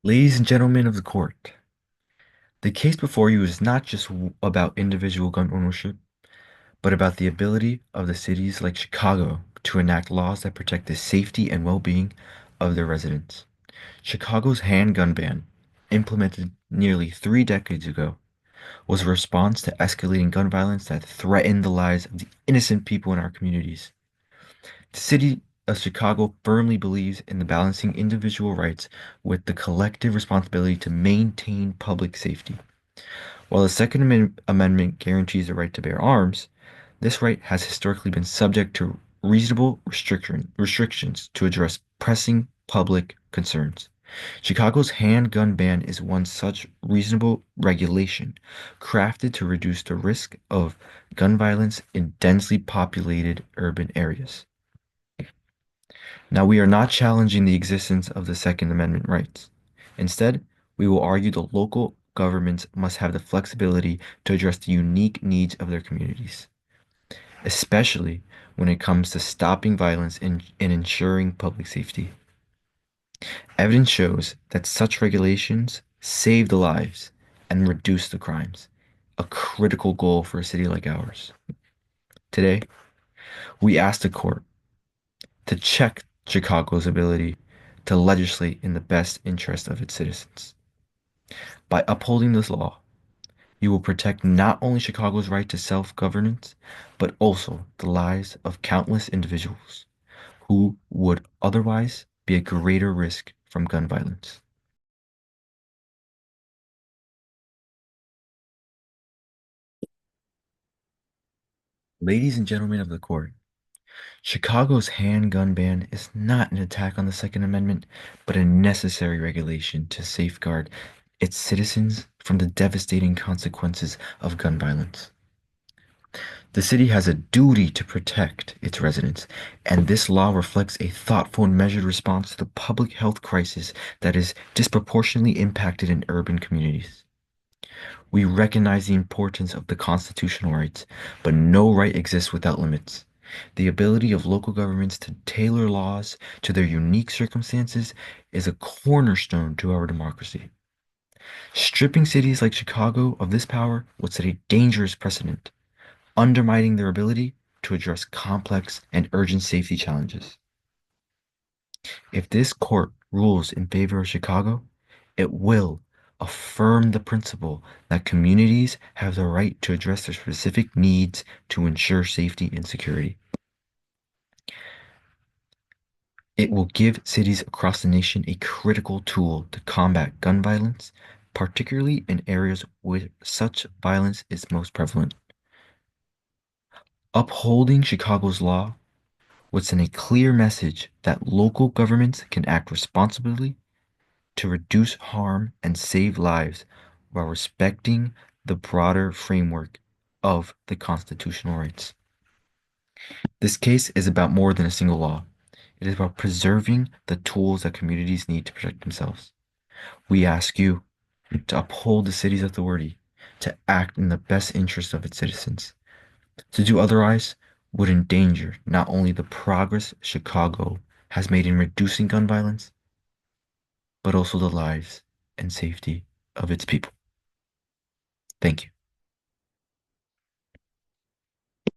Ladies and gentlemen of the court, the case before you is not just about individual gun ownership, but about the ability of the cities like Chicago to enact laws that protect the safety and well-being of their residents. Chicago's handgun ban, implemented nearly 3 decades ago, was a response to escalating gun violence that threatened the lives of the innocent people in our communities. The city of Chicago firmly believes in the balancing individual rights with the collective responsibility to maintain public safety. While the Second Amendment guarantees the right to bear arms, this right has historically been subject to reasonable restrictions to address pressing public concerns. Chicago's handgun ban is one such reasonable regulation, crafted to reduce the risk of gun violence in densely populated urban areas. Now, we are not challenging the existence of the Second Amendment rights. Instead, we will argue the local governments must have the flexibility to address the unique needs of their communities, especially when it comes to stopping violence and ensuring public safety. Evidence shows that such regulations save the lives and reduce the crimes, a critical goal for a city like ours. Today, we ask the court to check Chicago's ability to legislate in the best interest of its citizens. By upholding this law, you will protect not only Chicago's right to self-governance, but also the lives of countless individuals who would otherwise be at greater risk from gun violence. Ladies and gentlemen of the court, Chicago's handgun ban is not an attack on the Second Amendment, but a necessary regulation to safeguard its citizens from the devastating consequences of gun violence. The city has a duty to protect its residents, and this law reflects a thoughtful and measured response to the public health crisis that is disproportionately impacted in urban communities. We recognize the importance of the constitutional rights, but no right exists without limits. The ability of local governments to tailor laws to their unique circumstances is a cornerstone to our democracy. Stripping cities like Chicago of this power would set a dangerous precedent, undermining their ability to address complex and urgent safety challenges. If this court rules in favor of Chicago, it will affirm the principle that communities have the right to address their specific needs to ensure safety and security. It will give cities across the nation a critical tool to combat gun violence, particularly in areas where such violence is most prevalent. Upholding Chicago's law would send a clear message that local governments can act responsibly to reduce harm and save lives while respecting the broader framework of the constitutional rights. This case is about more than a single law. It is about preserving the tools that communities need to protect themselves. We ask you to uphold the city's authority, to act in the best interest of its citizens. To do otherwise would endanger not only the progress Chicago has made in reducing gun violence, but also the lives and safety of its people. Thank you.